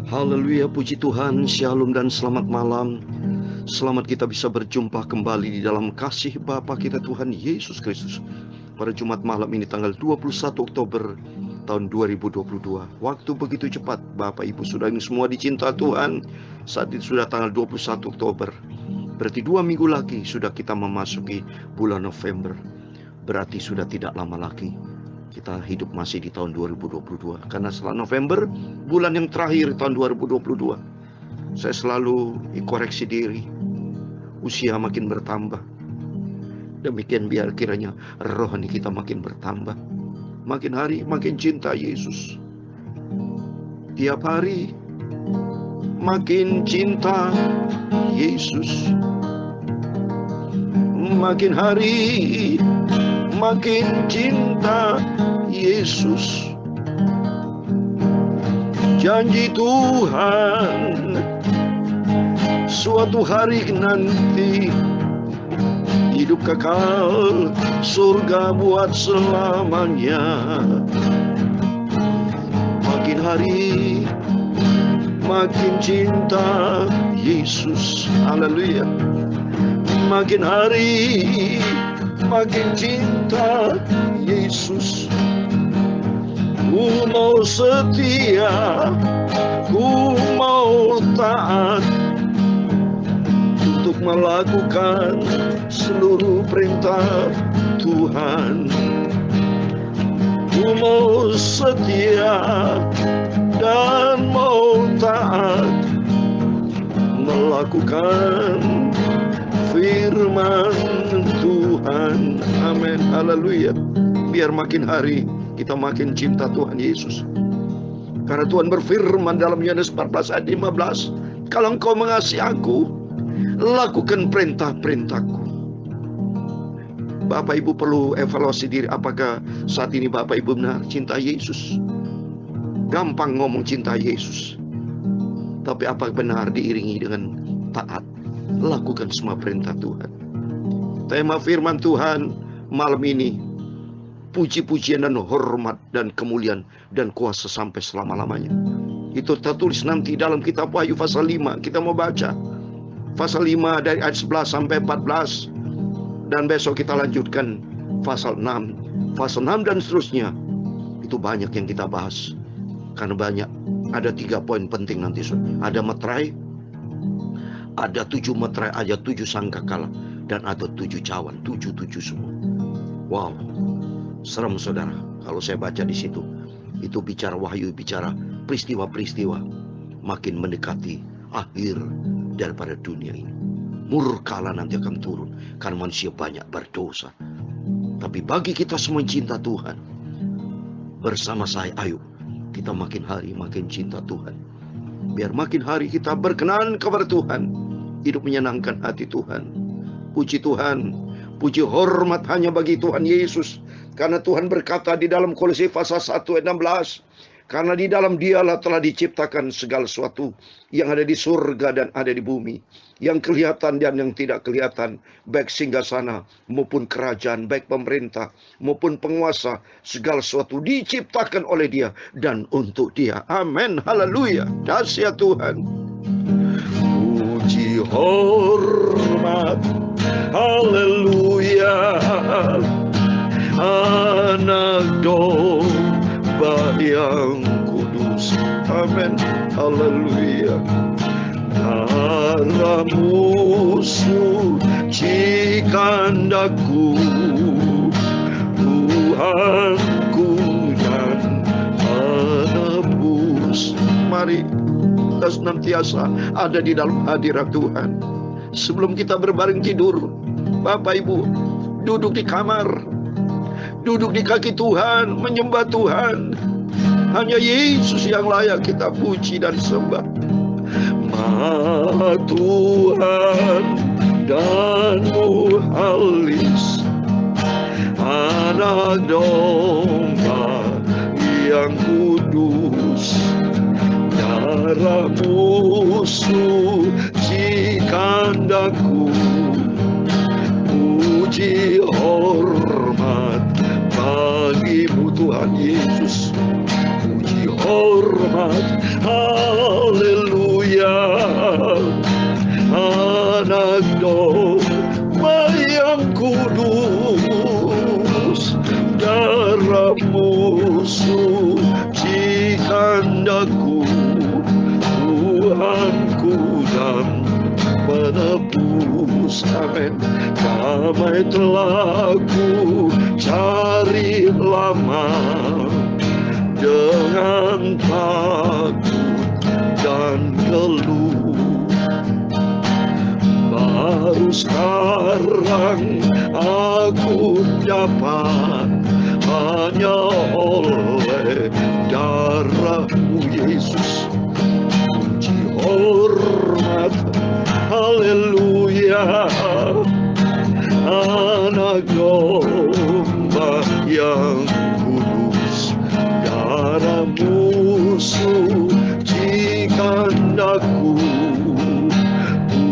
Haleluya, puji Tuhan, shalom dan selamat malam. Selamat kita bisa berjumpa kembali di dalam kasih Bapa kita Tuhan Yesus Kristus pada Jumat malam ini tanggal 21 Oktober tahun 2022. Waktu begitu cepat, Bapak Ibu sudah semua dicinta Tuhan. Saat itu sudah tanggal 21 Oktober. Berarti 2 minggu lagi sudah kita memasuki bulan November. Berarti sudah tidak lama lagi kita hidup masih di tahun 2022. Karena setelah November, bulan yang terakhir tahun 2022, saya selalu koreksi diri. Usia makin bertambah. Demikian biar kiranya rohani kita makin bertambah. Makin hari makin cinta Yesus. Tiap hari makin cinta Yesus. Makin hari makin cinta Yesus. Janji Tuhan, suatu hari nanti hidup kekal, surga buat selamanya. Makin hari makin cinta Yesus. Haleluya. Makin hari makin cinta Yesus. Ku mau setia, ku mau taat untuk melakukan seluruh perintah Tuhan. Ku mau setia dan mau taat melakukan firman Tuhan. Amin. Haleluya. Biar makin hari kita makin cinta Tuhan Yesus. Karena Tuhan berfirman dalam Yohanes 14 ayat 15, kalau engkau mengasihi aku, lakukan perintah-perintahku. Bapak Ibu perlu evaluasi diri, apakah saat ini Bapak Ibu benar cinta Yesus? Gampang ngomong cinta Yesus, tapi apakah benar diiringi dengan taat? Lakukan semua perintah Tuhan. Tema firman Tuhan malam ini, puji-pujian dan hormat dan kemuliaan dan kuasa sampai selama-lamanya. Itu tertulis nanti dalam kitab Wahyu pasal 5. Kita mau baca pasal 5 dari ayat 11 sampai 14. Dan besok kita lanjutkan pasal 6. Pasal 6 dan seterusnya. Itu banyak yang kita bahas. Karena banyak. Ada 3 poin penting nanti. Ada meterai, ada 7 meterai, ada 7 sangkakala, dan ada 7 cawan. 7 semua. Wow, serem saudara. Kalau saya baca di situ, itu bicara wahyu, bicara peristiwa-peristiwa makin mendekati akhir daripada dunia ini. Murka nanti akan turun karena manusia banyak berdosa. Tapi bagi kita semua yang cinta Tuhan, bersama saya, ayo kita makin hari makin cinta Tuhan. Biar makin hari kita berkenan kepada Tuhan, hidup menyenangkan hati Tuhan. Puji Tuhan, puji hormat hanya bagi Tuhan Yesus. Karena Tuhan berkata di dalam Kolose pasal 1 ayat 16, karena di dalam Dialah telah diciptakan segala sesuatu yang ada di surga dan ada di bumi, yang kelihatan dan yang tidak kelihatan, baik singgasana maupun kerajaan, baik pemerintah maupun penguasa, segala sesuatu diciptakan oleh Dia dan untuk Dia. Amin. Haleluya. Dahsyat Tuhan. Puji hormat, haleluya, anak domba yang kudus. Amin. Haleluya. Darah musuh cikandaku, Tuhanku dan penebus. Mari kita senantiasa ada di dalam hadirat Tuhan. Sebelum kita berbaring tidur, Bapak Ibu duduk di kamar, duduk di kaki Tuhan, menyembah Tuhan. Hanya Yesus yang layak kita puji dan sembah. Maha Tuhan dan muhalis, anak domba yang kudus, darah musuh cikandaku, puji hormat bagimu Tuhan Yesus, puji hormat, haleluya. Anak domba yang kudus, darah-Mu sucikan daku, Tuhanku dan menebus. Amin. Damai telah ku cari lama, dengan takut dan geluh. Baru sekarang aku dapat, hanya oleh darah-Mu Yesus. Puji hormat, haleluya. Anak domba yang kudus, darah-Mu sucikan aku,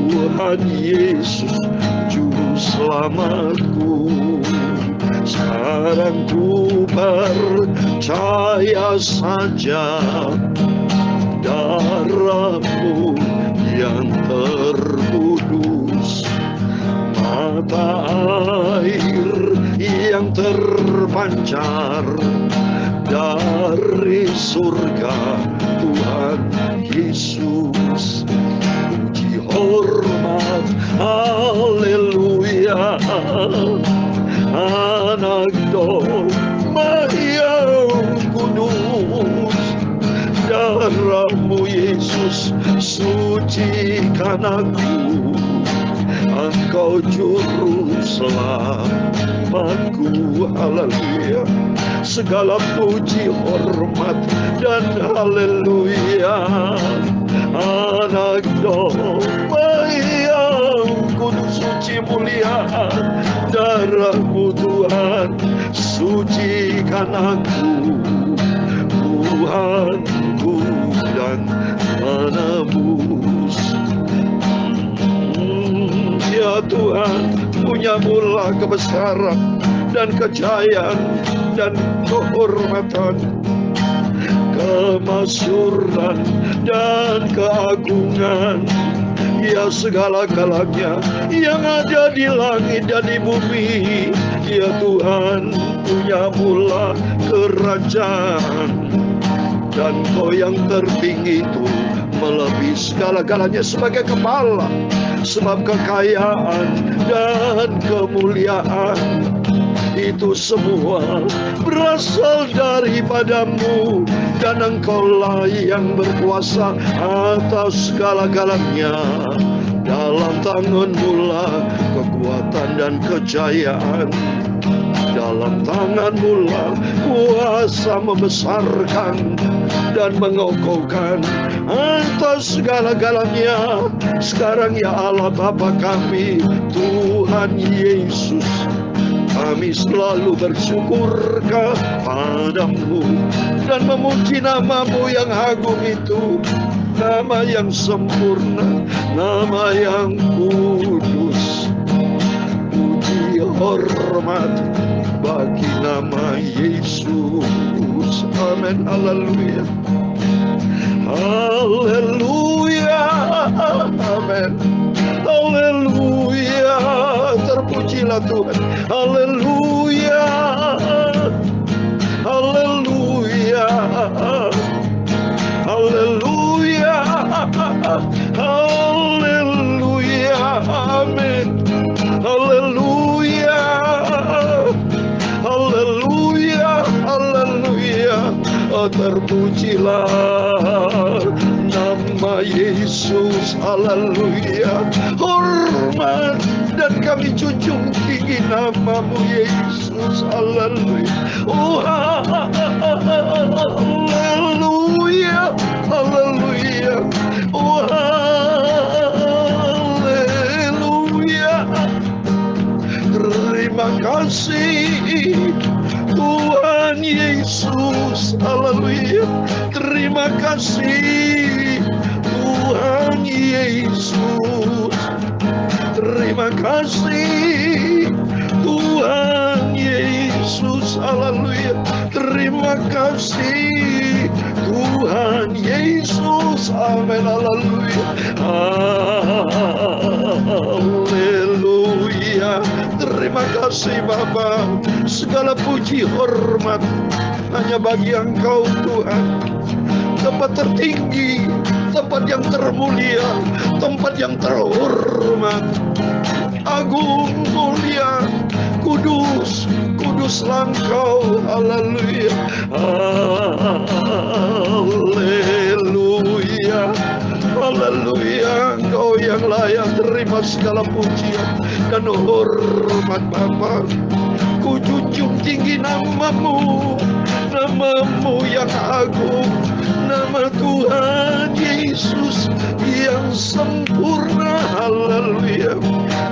Tuhan Yesus juru selamatku. Sekarang ku percaya saja, darah-Mu yang terkudus, mata air yang terpancar dari surga Tuhan Yesus. Puji hormat, haleluya. Anak domba yang kudus, darah-Mu Yesus sucikan aku, Engkau juru selamatku. Haleluya. Segala puji, hormat, dan haleluya. Anak domba yang kudus, suci, mulia, darah-Mu Tuhan sucikan aku, Tuhanku dan menebus. Ya Tuhan, punya-Mu kebesaran dan kejayaan dan kehormatan, kemasyuran dan keagungan. Ya segala-galanya yang ada di langit dan di bumi, ya Tuhan, punya-Mu kerajaan, dan Kau yang tertinggi itu melebihi segala-galanya sebagai kepala. Sebab kekayaan dan kemuliaan itu semua berasal daripada-Mu, dan Engkau-lah yang berkuasa atas segala-galanya. Dalam tangan-Mu lah kekuatan dan kejayaan, dalam tangan-Mu lah kuasa membesarkan dan mengokohkan atas segala-galanya. Sekarang ya Allah Bapa kami, Tuhan Yesus, kami selalu bersyukur kepada-Mu dan memuji nama-Mu yang agung itu, nama yang sempurna, nama yang kudus. Puji hormat bagi nama Yesus. Amin. Haleluya. Haleluya. Amin. Haleluya. Terpujilah Tuhan. Haleluya. Haleluya. Haleluya. Haleluya. Amin. Haleluya. Haleluya. Haleluya. Terpujilah nama Yesus. Haleluya. Hormat dan kami junjung tinggi nama-Mu Yesus. Haleluya. Oh haleluya. Haleluya. Oh haleluya. Terima kasih Tuhan Yesus. Haleluya. Terima kasih Tuhan Yesus. Terima kasih Tuhan Yesus. Haleluya. Terima kasih Tuhan Yesus. Yesus. Amin. Haleluya. Haleluya. Terima kasih Bapa. Segala puji hormat hanya bagi Engkau Tuhan. Tempat tertinggi, tempat yang termulia, tempat yang terhormat, agung, mulia, kudus, kuduslah Engkau. Haleluya. Haleluya. Haleluya. Engkau yang layak terima segala pujian dan hormat Bapa. Ku junjung tinggi namamu, namamu yang agung, nama Tuhan Yesus yang sempurna. Haleluya.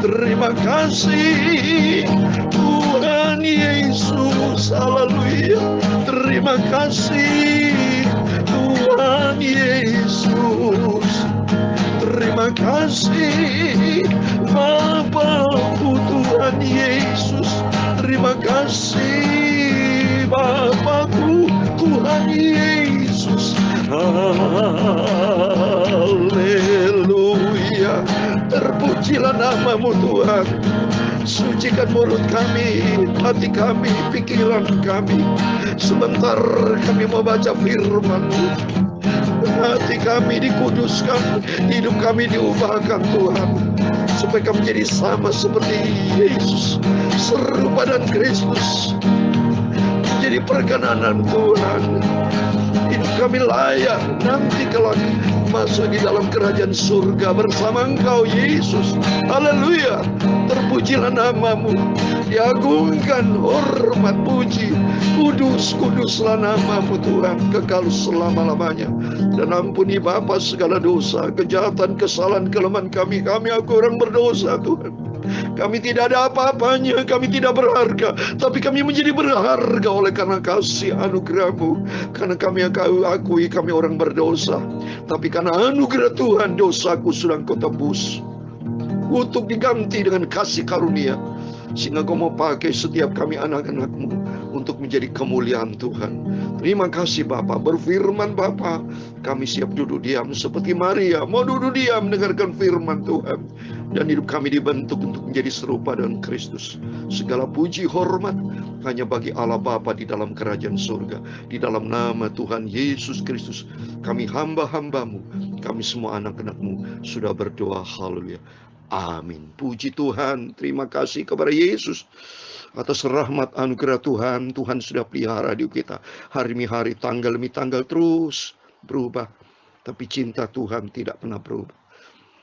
Terima kasih Tuhan Yesus. Haleluya. Terima kasih Tuhan Yesus. Terima kasih Bapa-Ku Tuhan Yesus. Terima kasih Bapa-Ku Tuhan Yesus. Haleluya. Terpujilah namamu Tuhan. Sucikan mulut kami, hati kami, pikiran kami. Sebentar kami mau baca firman-Mu. Hati kami dikuduskan, hidup kami diubahkan Tuhan, supaya kami menjadi sama seperti Yesus, serupa dan Kristus, menjadi perkenanan Tuhan. Hidup kami layak nanti kelak masuk di dalam kerajaan surga bersama Engkau Yesus. Haleluya. Terpujilah namamu, diagungkan, hormat, puji, kudus, kuduslah namamu Tuhan, kekal selama-lamanya. Dan ampuni Bapa segala dosa, kejahatan, kesalahan, kelemahan kami. Kami aku orang berdosa Tuhan. Kami tidak ada apa-apanya, kami tidak berharga, tapi kami menjadi berharga oleh karena kasih anugerah-Mu. Karena kami akui kami orang berdosa, tapi karena anugerah Tuhan, dosaku sudah Kau tebus untuk diganti dengan kasih karunia, sehingga Kau mau pakai setiap kami anak-anak-Mu untuk menjadi kemuliaan Tuhan. Terima kasih Bapa. Berfirman Bapa, kami siap duduk diam seperti Maria, mau duduk diam mendengarkan firman Tuhan. Dan hidup kami dibentuk untuk menjadi serupa dengan Kristus. Segala puji hormat hanya bagi Allah Bapa di dalam kerajaan surga. Di dalam nama Tuhan Yesus Kristus, kami hamba-hamba-Mu, kami semua anak-anak-Mu sudah berdoa. Haleluya. Amin. Puji Tuhan. Terima kasih kepada Yesus atas rahmat anugerah Tuhan. Tuhan sudah pelihara hidup kita. Hari demi hari, tanggal demi tanggal terus berubah. Tapi cinta Tuhan tidak pernah berubah.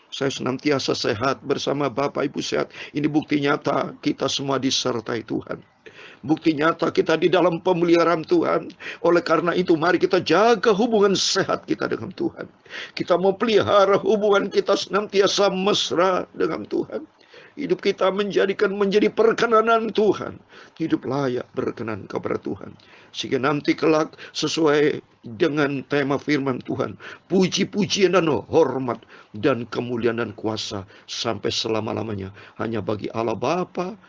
Saya senantiasa sehat bersama Bapak Ibu sehat. Ini bukti nyata kita semua disertai Tuhan. Bukti nyata kita di dalam pemeliharaan Tuhan. Oleh karena itu mari kita jaga hubungan sehat kita dengan Tuhan. Kita mau pelihara hubungan kita senantiasa mesra dengan Tuhan. Hidup kita menjadi perkenanan Tuhan. Hidup layak berkenan kepada Tuhan. Sehingga nanti kelak sesuai dengan tema firman Tuhan, puji-pujian dan hormat dan kemuliaan dan kuasa sampai selama-lamanya hanya bagi Allah Bapa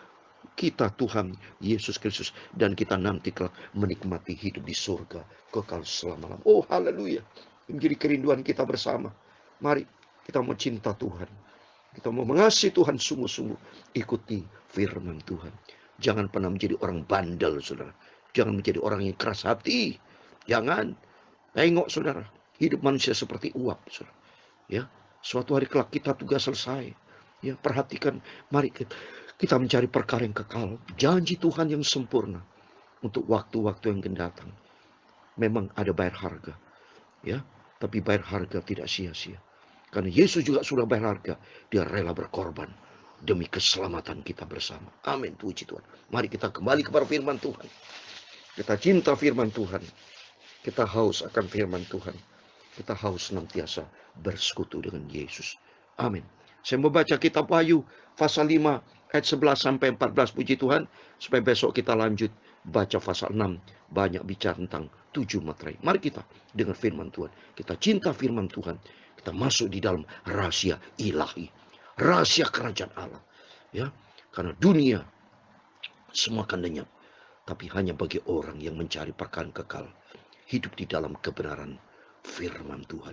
kita Tuhan Yesus Kristus. Dan kita nanti kelak menikmati hidup di surga kekal selama-lamanya. Oh haleluya. Menjadi kerinduan kita bersama. Mari kita mau cinta Tuhan. Kita mau mengasihi Tuhan sungguh-sungguh. Ikuti firman Tuhan. Jangan pernah menjadi orang bandel, saudara. Jangan menjadi orang yang keras hati. Jangan. Tengok, saudara. Hidup manusia seperti uap, saudara. Ya, suatu hari kelak kita tugas selesai. Ya, perhatikan. Mari kita mencari perkara yang kekal. Janji Tuhan yang sempurna untuk waktu-waktu yang akan datang. Memang ada bayar harga. Ya, tapi bayar harga tidak sia-sia. Karena Yesus juga sudah bayar harga. Dia rela berkorban demi keselamatan kita bersama. Amin. Puji Tuhan. Mari kita kembali kepada firman Tuhan. Kita cinta firman Tuhan. Kita haus akan firman Tuhan. Kita haus senantiasa bersekutu dengan Yesus. Amin. Saya membaca kitab Wahyu pasal 5 ayat 11 sampai 14. Puji Tuhan. Supaya besok kita lanjut baca pasal 6. Banyak bicara tentang 7 materai. Mari kita dengar firman Tuhan. Kita cinta firman Tuhan. Kita masuk di dalam rahasia ilahi, rahasia kerajaan Allah. Ya, karena dunia semua akan lenyap, tapi hanya bagi orang yang mencari perkara kekal, hidup di dalam kebenaran firman Tuhan.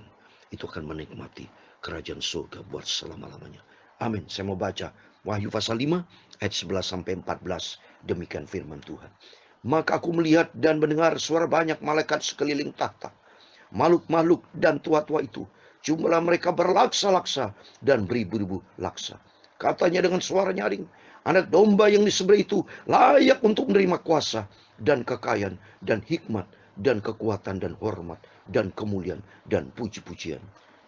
itu akan menikmati kerajaan surga buat selama-lamanya. Amin. Saya mau baca Wahyu pasal 5 ayat 11 sampai 14. Demikian firman Tuhan. Maka aku melihat dan mendengar suara banyak malaikat sekeliling tahta, makhluk-makhluk dan tua-tua itu. Jumlah mereka berlaksa-laksa dan beribu-ribu laksa. Katanya dengan suara nyaring, Anak domba yang disembelih itu layak untuk menerima kuasa dan kekayaan dan hikmat dan kekuatan dan hormat dan kemuliaan dan puji-pujian.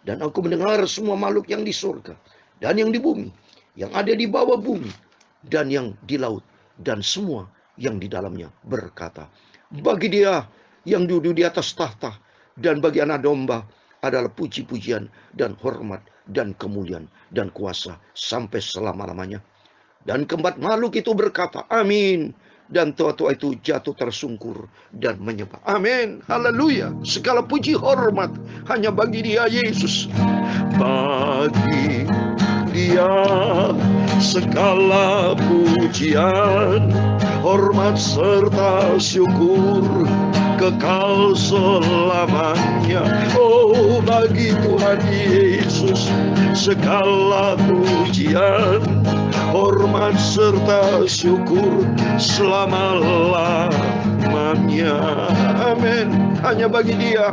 Dan aku mendengar semua makhluk yang di surga dan yang di bumi, yang ada di bawah bumi dan yang di laut dan semua yang di dalamnya berkata, bagi Dia yang duduk di atas tahta dan bagi Anak domba adalah puji-pujian dan hormat dan kemuliaan dan kuasa sampai selama-lamanya. Dan keempat makhluk itu berkata, amin. Dan tua-tua itu jatuh tersungkur dan menyembah. Amin. Haleluya. Segala puji hormat hanya bagi Dia, Yesus. Bagi Dia segala pujian, hormat serta syukur kekal selamanya. Oh, bagi Tuhan Yesus segala pujian, hormat serta syukur selama-lamanya. Amin. Hanya bagi Dia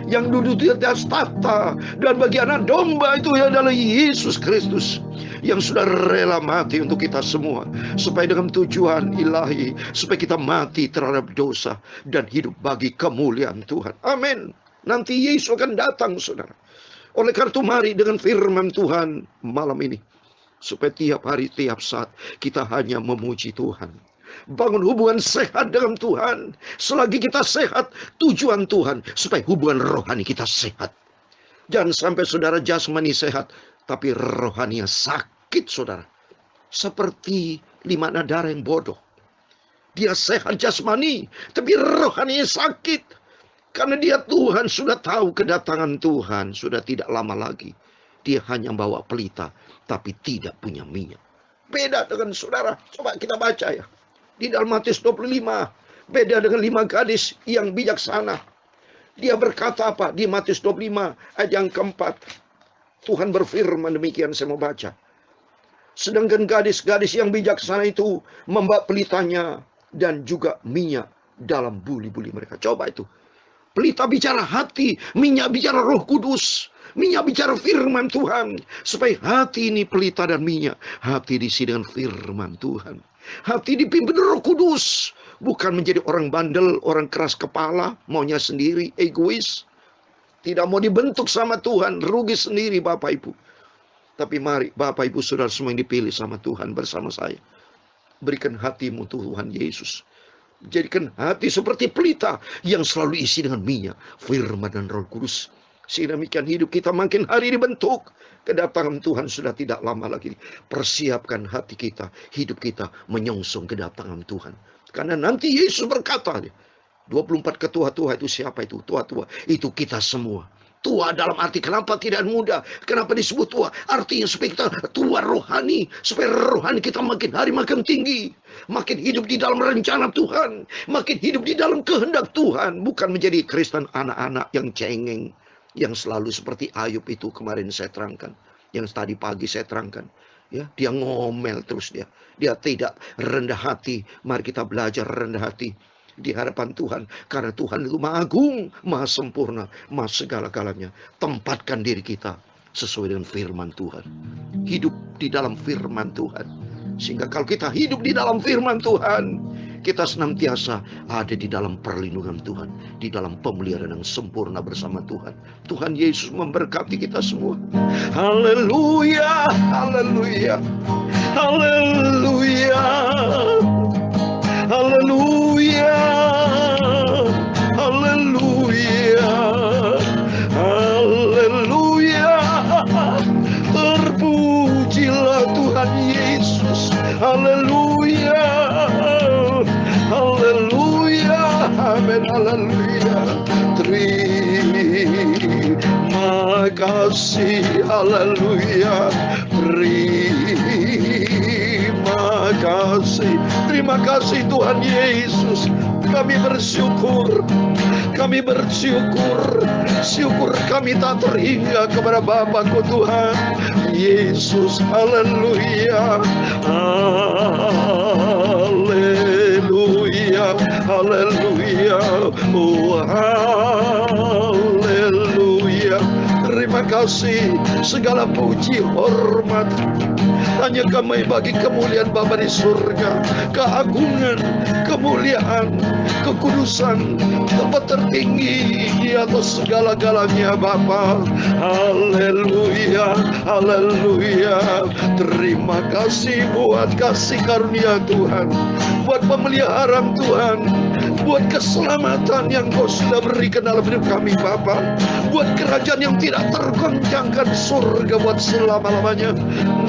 yang duduk di atas tahta dan bagi Anak domba itu adalah Yesus Kristus yang sudah rela mati untuk kita semua, supaya dengan tujuan ilahi, supaya kita mati terhadap dosa dan hidup bagi kemuliaan Tuhan. Amin. Nanti Yesus akan datang, saudara. Oleh karena itu mari dengan firman Tuhan malam ini, supaya tiap hari, tiap saat kita hanya memuji Tuhan. Bangun hubungan sehat dengan Tuhan. Selagi kita sehat, tujuan Tuhan supaya hubungan rohani kita sehat. Jangan sampai saudara jasmani sehat, tapi rohaninya sakit, saudara. Seperti lima nadara yang bodoh. Dia sehat jasmani, tapi rohaninya sakit. Karena dia Tuhan sudah tahu kedatangan Tuhan sudah tidak lama lagi. Dia hanya bawa pelita, tapi tidak punya minyak. Beda dengan saudara. Coba kita baca ya. Di dalam Matius 25. Beda dengan 5 gadis yang bijaksana. Dia berkata apa? Di Matius 25 ayat yang keempat. Tuhan berfirman demikian, saya mau baca. Sedangkan gadis-gadis yang bijaksana itu membawa pelitanya dan juga minyak dalam buli-buli mereka. Coba itu. Pelita bicara hati, minyak bicara Roh Kudus. Minyak bicara firman Tuhan. Supaya hati ini pelita dan minyak. Hati diisi dengan firman Tuhan. Hati dipimpin Roh Kudus. Bukan menjadi orang bandel, orang keras kepala, maunya sendiri, egois. Tidak mau dibentuk sama Tuhan, rugi sendiri Bapak Ibu. Tapi mari Bapak Ibu Saudara semua yang dipilih sama Tuhan bersama saya. Berikan hatimu Tuhan Yesus. Jadikan hati seperti pelita yang selalu isi dengan minyak, firman dan Roh Kudus. Sehingga demikian hidup kita makin hari dibentuk. Kedatangan Tuhan sudah tidak lama lagi. Persiapkan hati kita, hidup kita menyongsong kedatangan Tuhan. Karena nanti Yesus berkata, 24 ketua-tua itu siapa itu? Tua-tua itu kita semua. Tua dalam arti kenapa tidak muda? Kenapa disebut tua? Artinya supaya kita tua rohani. Supaya rohani kita makin hari makin tinggi. Makin hidup di dalam rencana Tuhan. Makin hidup di dalam kehendak Tuhan. Bukan menjadi Kristen anak-anak yang cengeng. Yang selalu seperti Ayub itu kemarin saya terangkan. Yang tadi pagi saya terangkan. Ya, dia ngomel terus dia. Dia tidak rendah hati. Mari kita belajar rendah hati di hadapan Tuhan. Karena Tuhan itu maha agung, maha sempurna, maha segala-galanya. Tempatkan diri kita sesuai dengan firman Tuhan. Hidup di dalam firman Tuhan. Sehingga kalau kita hidup di dalam firman Tuhan, kita senantiasa ada di dalam perlindungan Tuhan. Di dalam pemeliharaan yang sempurna bersama Tuhan. Tuhan Yesus memberkati kita semua. Haleluya, haleluya, haleluya, haleluya, haleluya, haleluya. Terpujilah Tuhan Yesus. Haleluya, haleluya, amin, haleluya. Terima kasih, haleluya. Terima kasih Tuhan Yesus. Kami bersyukur. Kami bersyukur. Syukur kami tak terhingga kepada Bapa-Ku Tuhan Yesus. Haleluya. Haleluya. Haleluya. Oh, haleluya. Terima kasih. Segala puji hormat hanya kami bagi kemuliaan Bapa di surga. Keagungan, kemuliaan, kekudusan, tempat tertinggi di atas segala-galanya Bapa. Haleluya, haleluya. Terima kasih buat kasih karunia Tuhan, buat pemeliharaan Tuhan, buat keselamatan yang Kau sudah berikan dalam hidup kami Bapa, buat kerajaan yang tidak tergoncangkan, surga buat selama-lamanya.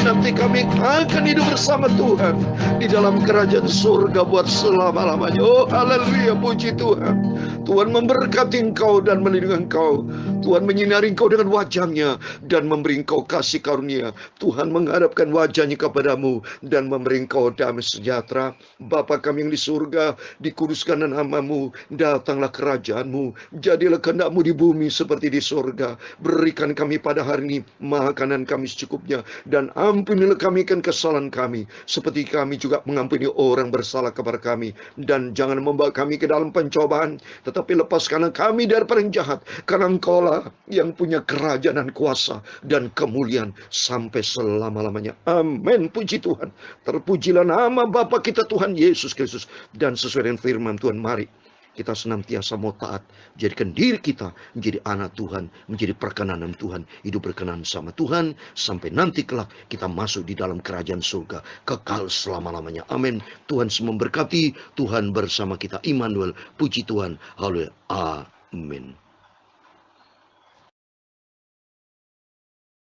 Nanti kami akan hidup bersama Tuhan di dalam kerajaan surga buat selama-lamanya. Oh haleluya, puji Tuhan. Tuhan memberkati engkau dan melindungi engkau. Tuhan menyinari engkau dengan wajahnya dan memberi engkau kasih karunia. Tuhan menghadapkan wajahnya kepadamu dan memberi engkau damai sejahtera. Bapa kami yang di surga, dikuduskanlah namamu, datanglah kerajaanmu, jadilah kehendakmu di bumi seperti di surga. Berikan kami pada hari ini makanan kami secukupnya, dan ampunilah kami kan kesalahan kami, seperti kami juga mengampuni orang bersalah kepada kami. Dan jangan membawa kami ke dalam pencobaan, tetapi lepaskanlah kami daripada yang jahat, karena Engkaulah yang punya kerajaan dan kuasa dan kemuliaan sampai selama-lamanya. Amin. Puji Tuhan. Terpujilah nama Bapa kita Tuhan Yesus Kristus. Dan sesuai dengan firman Tuhan, mari kita senantiasa mau taat, jadikan diri kita menjadi anak Tuhan, menjadi perkenanan Tuhan, hidup berkenan sama Tuhan, sampai nanti kelak kita masuk di dalam kerajaan surga kekal selama-lamanya. Amin. Tuhan memberkati, Tuhan bersama kita. Immanuel, puji Tuhan. Haleluya. Amin.